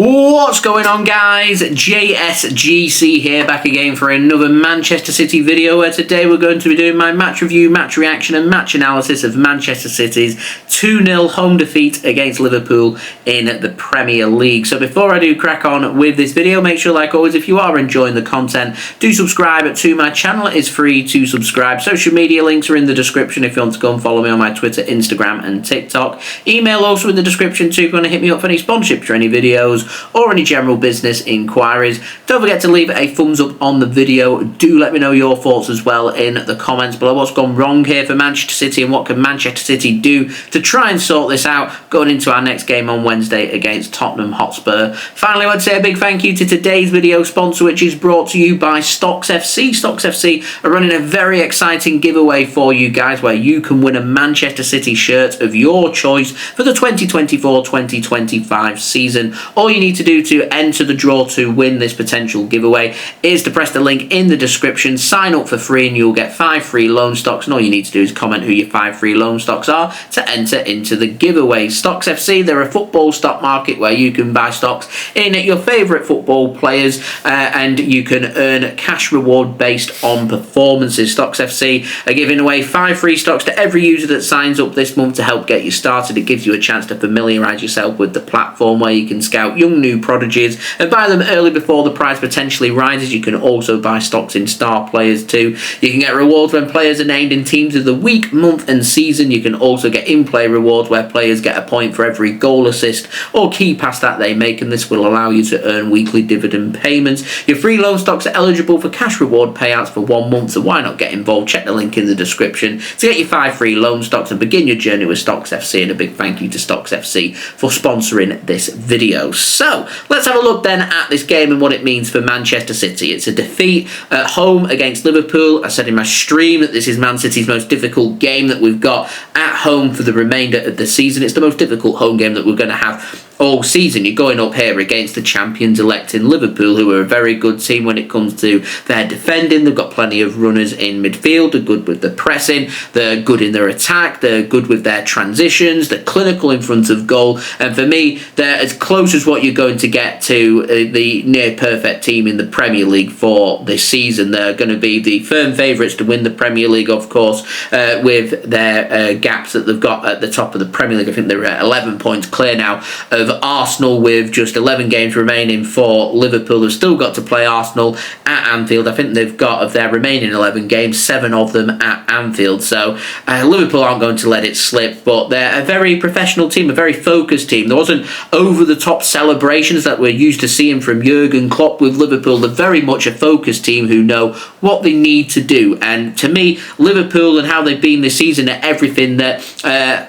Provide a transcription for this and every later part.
What's going on, guys? JSGC here, back again for another Manchester City video, where today we're going to be doing my match review, match reaction and match analysis of Manchester City's 2-0 home defeat against Liverpool in the Premier League. So before I do crack on with this video, make sure, like always, if you are enjoying the content, do subscribe to my channel. It is free to subscribe. Social media links are in the description if you want to go and follow me on my Twitter, Instagram and TikTok. Email also in the description too if you want to hit me up for any sponsorships or any videos or any general business inquiries. Don't forget to leave a thumbs up on the video. Do let me know your thoughts as well in the comments below. What's gone wrong here for Manchester City, and what can Manchester City do to try and sort this out going into our next game on Wednesday against Tottenham Hotspur. Finally, I want to say a big thank you to today's video sponsor, which is brought to you by Stocks FC. Stocks FC are running a very exciting giveaway for you guys, where you can win a Manchester City shirt of your choice for the 2024-2025 season. All you need to do to enter the draw to win this potential giveaway is to press the link in the description, sign up for free, and you'll get 5 free loan stocks. And all you need to do is comment who your 5 free loan stocks are to enter into the giveaway. Stocks FC, they're a football stock market where you can buy stocks in your favourite football players and you can earn cash reward based on performances. Stocks FC are giving away 5 free stocks to every user that signs up this month to help get you started. It gives you a chance to familiarise yourself with the platform, where you can scout young new prodigies and buy them early before the price potentially rises. You can also buy stocks in star players too. You can get rewards when players are named in teams of the week, month and season. You can also get in-play rewards where players get a point for every goal, assist or key pass that they make, and this will allow you to earn weekly dividend payments. Your free loan stocks are eligible for cash reward payouts for 1 month, so why not get involved? Check the link in the description to get your 5 free loan stocks and begin your journey with Stocks FC, and a big thank you to Stocks FC for sponsoring this video. So let's have a look then at this game and what it means for Manchester City. It's a defeat at home against Liverpool. I said in my stream that this is Man City's most difficult game that we've got at home for the remainder of the season. It's the most difficult home game that we're going to have all season. You're going up here against the champions-elect in Liverpool, who are a very good team when it comes to their defending. They've got plenty of runners in midfield. They're good with the pressing. They're good in their attack. They're good with their transitions. They're clinical in front of goal. And for me, they're as close as what you're going to get to the near-perfect team in the Premier League for this season. They're going to be the firm favourites to win the Premier League, of course, with their gaps that they've got at the top of the Premier League. I think they're at 11 points clear now of Arsenal, with just 11 games remaining for Liverpool. They've still got to play Arsenal at Anfield. I think they've got, of their remaining 11 games, 7 of them at Anfield. So Liverpool aren't going to let it slip, but they're a very professional team, a very focused team. There wasn't over-the-top celebrations that we're used to seeing from Jurgen Klopp with Liverpool. They're very much a focused team who know what they need to do. And to me, Liverpool and how they've been this season are everything that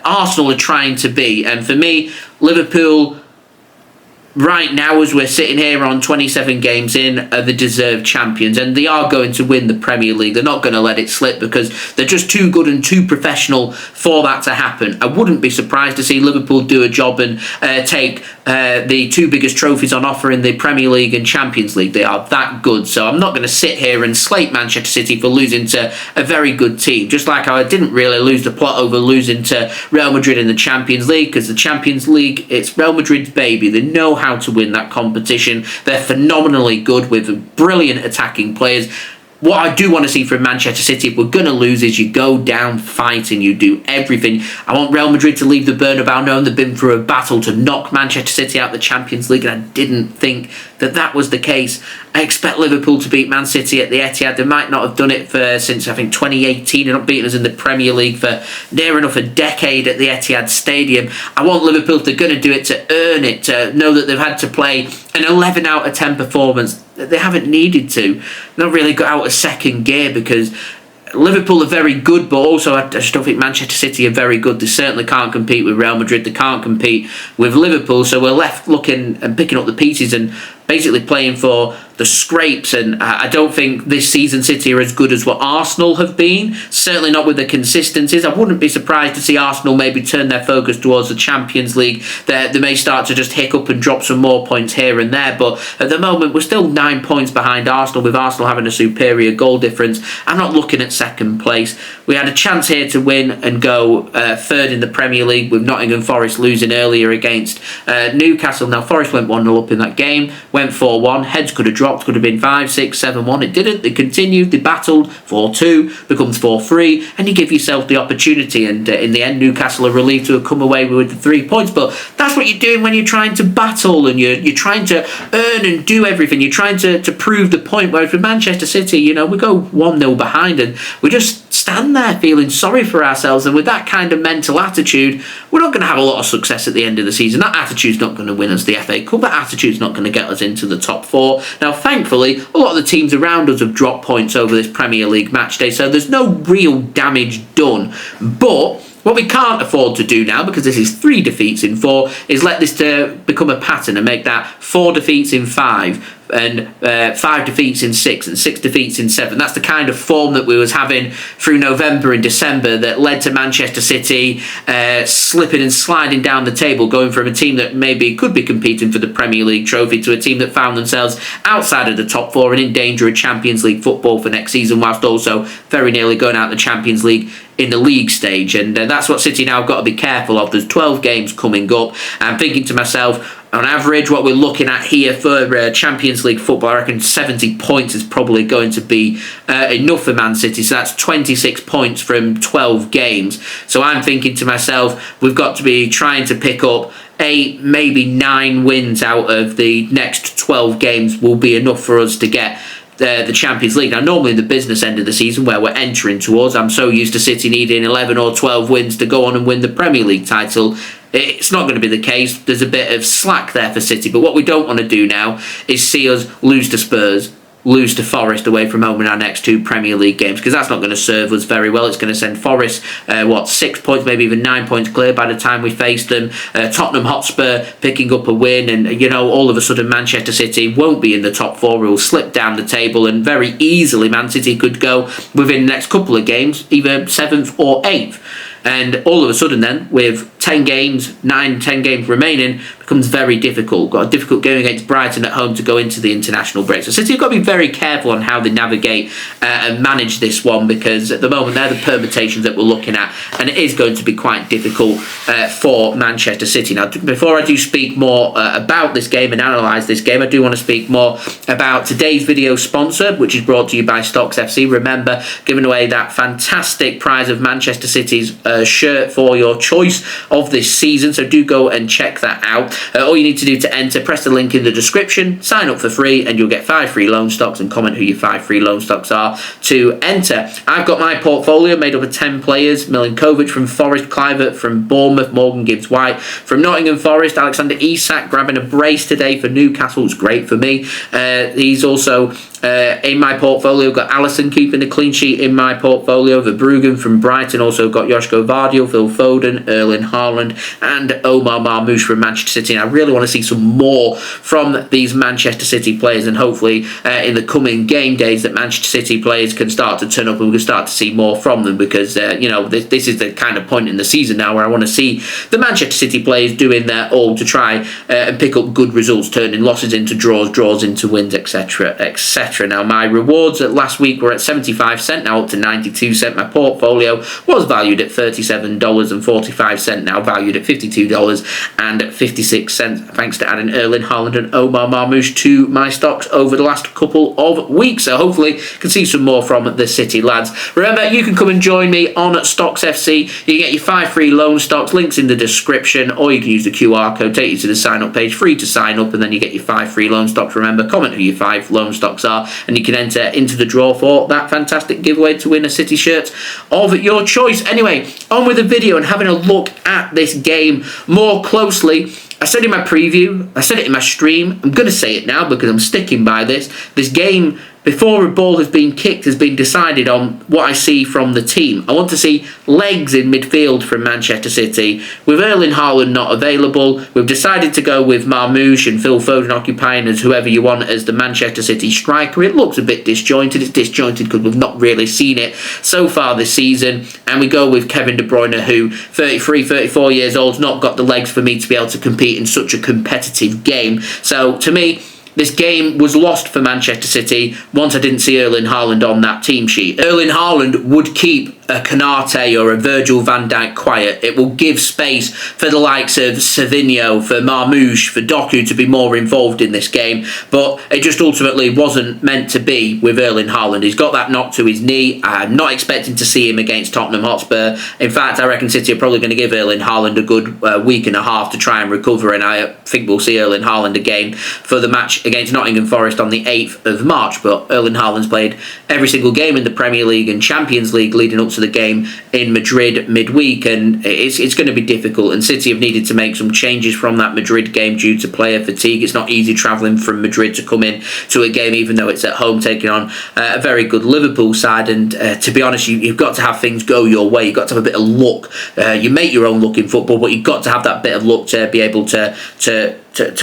Arsenal are trying to be. And for me, Liverpool, right now, as we're sitting here on 27 games in, are the deserved champions, and they are going to win the Premier League. They're not going to let it slip because they're just too good and too professional for that to happen. I wouldn't be surprised to see Liverpool do a job and take the 2 biggest trophies on offer in the Premier League and Champions League. They are that good. So I'm not going to sit here and slate Manchester City for losing to a very good team, just like I didn't really lose the plot over losing to Real Madrid in the Champions League, because the Champions League, it's Real Madrid's baby. They know how to win that competition. They're phenomenally good with brilliant attacking players. What I do want to see from Manchester City, if we're going to lose, is you go down fighting, you do everything. I want Real Madrid to leave the Bernabeu knowing they've been through a battle to knock Manchester City out of the Champions League, and I didn't think that that was the case. I expect Liverpool to beat Man City at the Etihad. They might not have done it since, I think, 2018. They're not beating us in the Premier League for near enough a decade at the Etihad Stadium. I want Liverpool, if they're going to do it, to earn it, to know that they've had to play an 11 out of 10 performance. They haven't needed to. They've not really got out of second gear, because Liverpool are very good, but also I just don't think Manchester City are very good. They certainly can't compete with Real Madrid. They can't compete with Liverpool. So we're left looking and picking up the pieces and basically playing for the scrapes, and I don't think this season City are as good as what Arsenal have been. Certainly not with the consistencies. I wouldn't be surprised to see Arsenal maybe turn their focus towards the Champions League. They may start to just hiccup and drop some more points here and there, but at the moment we're still 9 points behind Arsenal, with Arsenal having a superior goal difference. I'm not looking at second place. We had a chance here to win and go third in the Premier League, with Nottingham Forest losing earlier against Newcastle. Now Forest went 1-0 up in that game, went 4-1, heads could have dropped, could have been 5-6, 7-1. It didn't. They continued, they battled. 4-2 becomes 4-3, and you give yourself the opportunity, and in the end Newcastle are relieved to have come away with the 3 points. But that's what you're doing when you're trying to battle and you're trying to earn and do everything. You're trying to prove the point, whereas with Manchester City, you know, we go 1-0 behind and we just stand there feeling sorry for ourselves, and with that kind of mental attitude we're not going to have a lot of success at the end of the season. That attitude's not going to win us the FA Cup. That attitude's not going to get us into the top 4. Now thankfully a lot of the teams around us have dropped points over this Premier League match day, so there's no real damage done. But what we can't afford to do now, because this is 3 defeats in 4, is let this become a pattern and make that 4 defeats in 5 and 5 defeats in 6 and 6 defeats in 7. That's the kind of form that we was having through November and December that led to Manchester City slipping and sliding down the table, going from a team that maybe could be competing for the Premier League trophy to a team that found themselves outside of the top 4 and in danger of Champions League football for next season, whilst also very nearly going out the Champions League in the league stage. And that's what City now have got to be careful of. There's 12 games coming up. I'm thinking to myself, on average, what we're looking at here for Champions League football, I reckon 70 points is probably going to be enough for Man City. So that's 26 points from 12 games. So I'm thinking to myself, we've got to be trying to pick up 8, maybe 9 wins out of the next 12 games will be enough for us to get the Champions League. Now normally the business end of the season where we're entering towards, I'm so used to City needing 11 or 12 wins to go on and win the Premier League title. It's not going to be the case. There's a bit of slack there for City, but what we don't want to do now is see us lose to Spurs, lose to Forest away from home in our next 2 Premier League games, because that's not going to serve us very well. It's going to send Forest 6 points, maybe even 9 points clear by the time we face them. Tottenham Hotspur picking up a win, and you know, all of a sudden Manchester City won't be in the top 4. We'll slip down the table, and very easily Man City could go within the next couple of games either 7th or 8th. And all of a sudden then, with 10 games, 10 games remaining, becomes very difficult. Got a difficult game against Brighton at home to go into the international break. So City have got to be very careful on how they navigate and manage this one, because at the moment they're the permutations that we're looking at, and it is going to be quite difficult for Manchester City. Now, before I do speak more about this game and analyse this game, I do want to speak more about today's video sponsor, which is brought to you by Stocks FC. Remember, giving away that fantastic prize of Manchester City's shirt for your choice of this season, so do go and check that out. All you need to do to enter, press the link in the description, sign up for free, and you'll get 5 free loan stocks, and comment who your 5 free loan stocks are to enter. I've got my portfolio made up of 10 players: Milinkovic from Forest, Kluivert from Bournemouth, Morgan Gibbs-White from Nottingham Forest, Alexander Isak grabbing a brace today for Newcastle. It's great for me. He's also in my portfolio. Got Alisson keeping a clean sheet in my portfolio. Verbruggen from Brighton. Also got Josko Gvardiol, Phil Foden, Erling Haaland, and Omar Marmoush from Manchester City. And I really want to see some more from these Manchester City players, and hopefully in the coming game days that Manchester City players can start to turn up and we can start to see more from them, because you know, this is the kind of point in the season now where I want to see the Manchester City players doing their all to try and pick up good results, turning losses into draws, draws into wins, etc, etc. Now my rewards at last week were at 75 cents, now up to 92 cents. My portfolio was valued at $37.45, now valued at $52.56, thanks to adding Erling Haaland and Omar Marmoush to my stocks over the last couple of weeks. So hopefully you can see some more from the City lads. Remember, you can come and join me on Stocks FC. You get your 5 free loan stocks, links in the description, or you can use the QR code, take you to the sign up page, free to sign up, and then you get your 5 free loan stocks. Remember, comment who your 5 loan stocks are, and you can enter into the draw for that fantastic giveaway to win a City shirt of your choice. Anyway, on with the video and having a look at this game more closely. I said in my preview, I said it in my stream, I'm going to say it now because I'm sticking by this. This game before a ball has been kicked, has been decided on what I see from the team. I want to see legs in midfield from Manchester City. With Erling Haaland not available, we've decided to go with Marmoush and Phil Foden occupying as whoever you want as the Manchester City striker. It looks a bit disjointed. It's disjointed because we've not really seen it so far this season. And we go with Kevin De Bruyne, who 33, 34 years old, not got the legs for me to be able to compete in such a competitive game. So to me, this game was lost for Manchester City once I didn't see Erling Haaland on that team sheet. Erling Haaland would keep a Canate or a Virgil van Dijk quiet. It will give space for the likes of Savinho, for Marmoush, for Doku to be more involved in this game, but it just ultimately wasn't meant to be with Erling Haaland. He's got that knock to his knee. I'm not expecting to see him against Tottenham Hotspur. In fact, I reckon City are probably going to give Erling Haaland a good week and a half to try and recover, and I think we'll see Erling Haaland again for the match against Nottingham Forest on the 8th of March. But Erling Haaland's played every single game in the Premier League and Champions League leading up to the game in Madrid midweek, and it's going to be difficult, and City have needed to make some changes from that Madrid game due to player fatigue. It's not easy travelling from Madrid to come in to a game, even though it's at home, taking on a very good Liverpool side, and to be honest, you've got to have things go your way. You've got to have a bit of luck. You make your own luck in football, but you've got to have that bit of luck to be able to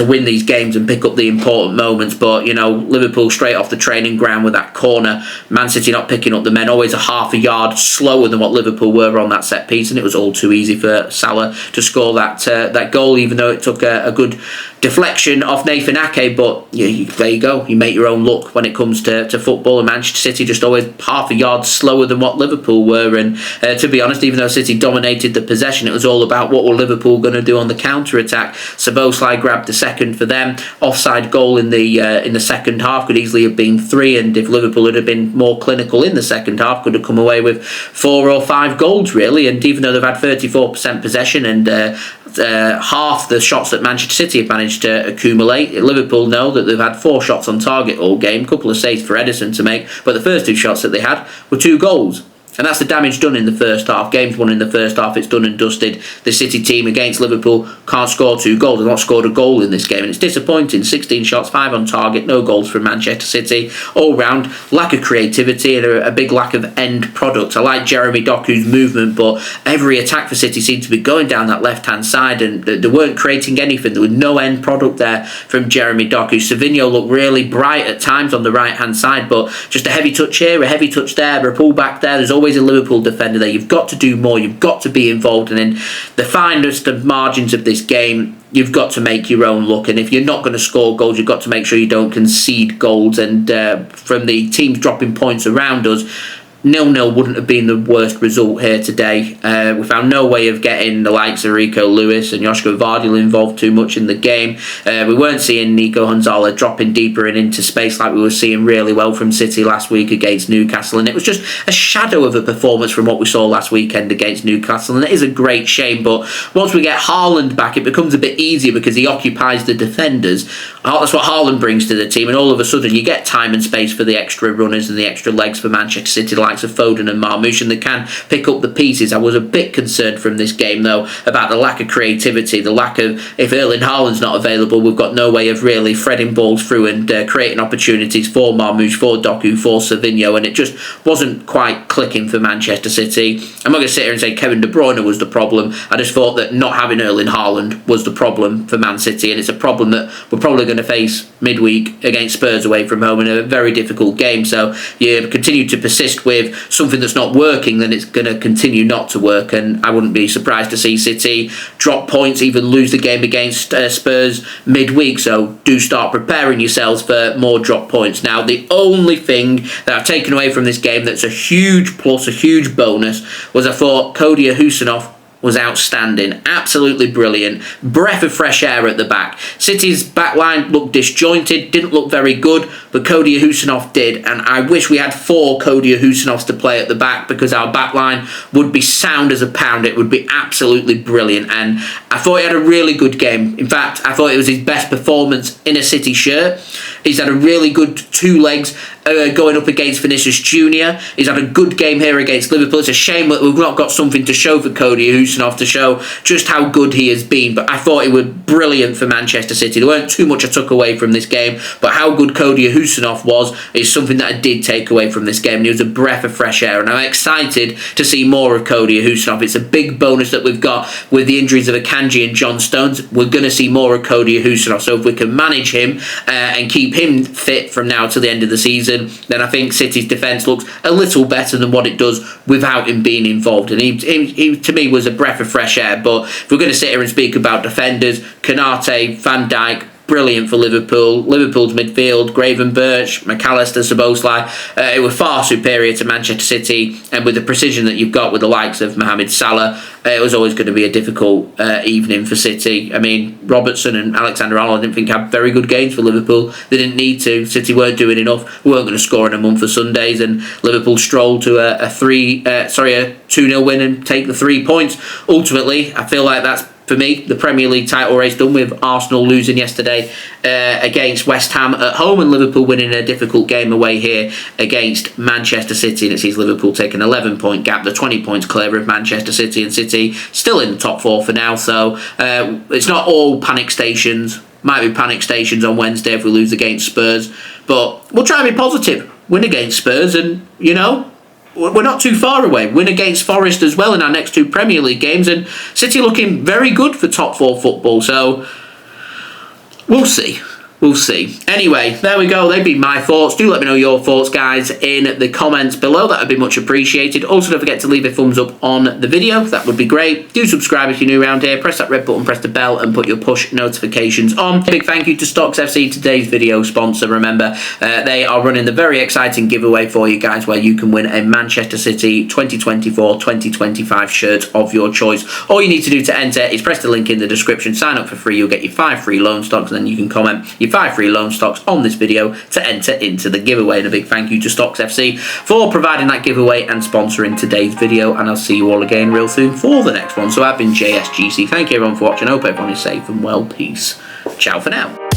win these games and pick up the important moments. But, you know, Liverpool straight off the training ground with that corner, Man City not picking up the men, always a half a yard slower than what Liverpool were on that set piece, and it was all too easy for Salah to score that goal, even though it took a good deflection off Nathan Ake. But there you go, you make your own luck when it comes to football, and Manchester City just always half a yard slower than what Liverpool were. And to be honest, even though City dominated the possession, it was all about what were Liverpool going to do on the counter-attack. Szoboszlai grabbed the second for them. Offside goal in the second half could easily have been 3, and if Liverpool had been more clinical in the second half, could have come away with 4 or 5 goals really. And even though they've had 34% possession and half the shots that Manchester City have managed to accumulate, Liverpool know that they've had 4 shots on target all game, a couple of saves for Ederson to make, but the first 2 shots that they had were 2 goals. And that's the damage done in the first half. Games won in the first half, it's done and dusted. The City team against Liverpool can't score 2 goals. They've not scored a goal in this game, and it's disappointing. 16 shots, 5 on target, no goals from Manchester City. All round, lack of creativity and a big lack of end product. I like Jeremy Doku's movement, but every attack for City seemed to be going down that left-hand side, and they weren't creating anything. There was no end product there from Jeremy Doku. Savinho looked really bright at times on the right-hand side, but just a heavy touch here, a heavy touch there, a pull back there. There's always a Liverpool defender there. You've got to do more. You've got to be involved, and in the finest of margins of this game, you've got to make your own luck. And if you're not going to score goals, you've got to make sure you don't concede goals. And from the teams dropping points around us, 0-0 wouldn't have been the worst result here today. We found no way of getting the likes of Rico Lewis and Josko Gvardiol involved too much in the game. We weren't seeing Nico Gonzalez dropping deeper and into space like we were seeing really well from City last week against Newcastle, and it was just a shadow of a performance from what we saw last weekend against Newcastle, and it is a great shame. But once we get Haaland back, it becomes a bit easier because he occupies the defenders. That's what Haaland brings to the team, and all of a sudden you get time and space for the extra runners and the extra legs for Manchester City, likes of Foden and Marmoush, and they can pick up the pieces. I was a bit concerned from this game though about the lack of creativity, the lack of, if Erling Haaland's not available, we've got no way of really threading balls through and creating opportunities for Marmoush, for Doku, for Savinho, and it just wasn't quite clicking for Manchester City. I'm not going to sit here and say Kevin De Bruyne was the problem. I just thought that not having Erling Haaland was the problem for Man City, and it's a problem that we're probably going to face midweek against Spurs away from home in a very difficult game. So you continue to persist with something that's not working, then it's going to continue not to work, and I wouldn't be surprised to see City drop points, even lose the game against Spurs midweek. So do start preparing yourselves for more drop points. Now, the only thing that I've taken away from this game that's a huge plus, a huge bonus, was I thought Cody Khusanov was outstanding, absolutely brilliant, breath of fresh air at the back. City's backline looked disjointed, didn't look very good, but Cody Khusanov did, and I wish we had 4 Cody Khusanovs to play at the back, because our backline would be sound as a pound. It would be absolutely brilliant, and I thought he had a really good game. In fact, I thought it was his best performance in a City shirt. He's had a really good 2 legs going up against Vinicius Jr. He's had a good game here against Liverpool. It's a shame that we've not got something to show for Cody Khusanov Khusanov to show just how good he has been. But I thought it was brilliant for Manchester City. There weren't too much I took away from this game, but how good Cody Khusanov was is something that I did take away from this game. And he was a breath of fresh air, and I'm excited to see more of Cody Khusanov. It's a big bonus that we've got with the injuries of Akanji and John Stones. We're going to see more of Cody Khusanov. So if we can manage him and keep him fit from now to the end of the season, then I think City's defence looks a little better than what it does without him being involved. And he to me was a breath of fresh air. But if we're going to sit here and speak about defenders, Konate, Van Dijk, brilliant for Liverpool. Liverpool's midfield, Gravenberch, Mac Allister, Szoboszlai, it was far superior to Manchester City, and with the precision that you've got with the likes of Mohamed Salah, it was always going to be a difficult evening for City. I mean, Robertson and Alexander-Arnold I didn't think had very good games for Liverpool. They didn't need to. City weren't doing enough. We weren't going to score in a month for Sundays, and Liverpool strolled to a 2-0 win and take the 3 points. Ultimately, I feel like that's, for me, the Premier League title race done, with Arsenal losing yesterday against West Ham at home, and Liverpool winning a difficult game away here against Manchester City. And it sees Liverpool take an 11-point gap, the 20 points clear of Manchester City, and City still in the top 4 for now. So it's not all panic stations. Might be panic stations on Wednesday if we lose against Spurs, but we'll try and be positive. Win against Spurs, and you know, we're not too far away. Win against Forest as well in our next 2 Premier League games, and City looking very good for top 4 football. So we'll see. We'll see. Anyway, there we go. They've been my thoughts. Do let me know your thoughts, guys, in the comments below. That would be much appreciated. Also, don't forget to leave a thumbs up on the video. That would be great. Do subscribe if you're new around here. Press that red button, press the bell, and put your push notifications on. A big thank you to Stocks FC, today's video sponsor. Remember, they are running the very exciting giveaway for you guys, where you can win a Manchester City 2024-2025 shirt of your choice. All you need to do to enter is press the link in the description, sign up for free. You'll get your 5 free loan stocks, and then you can comment your 5 free loan stocks on this video to enter into the giveaway. And a big thank you to Stocks FC for providing that giveaway and sponsoring today's video. And I'll see you all again real soon for the next one. So I've been JSGC. Thank you everyone for watching. I hope everyone is safe and well. Peace. Ciao for now.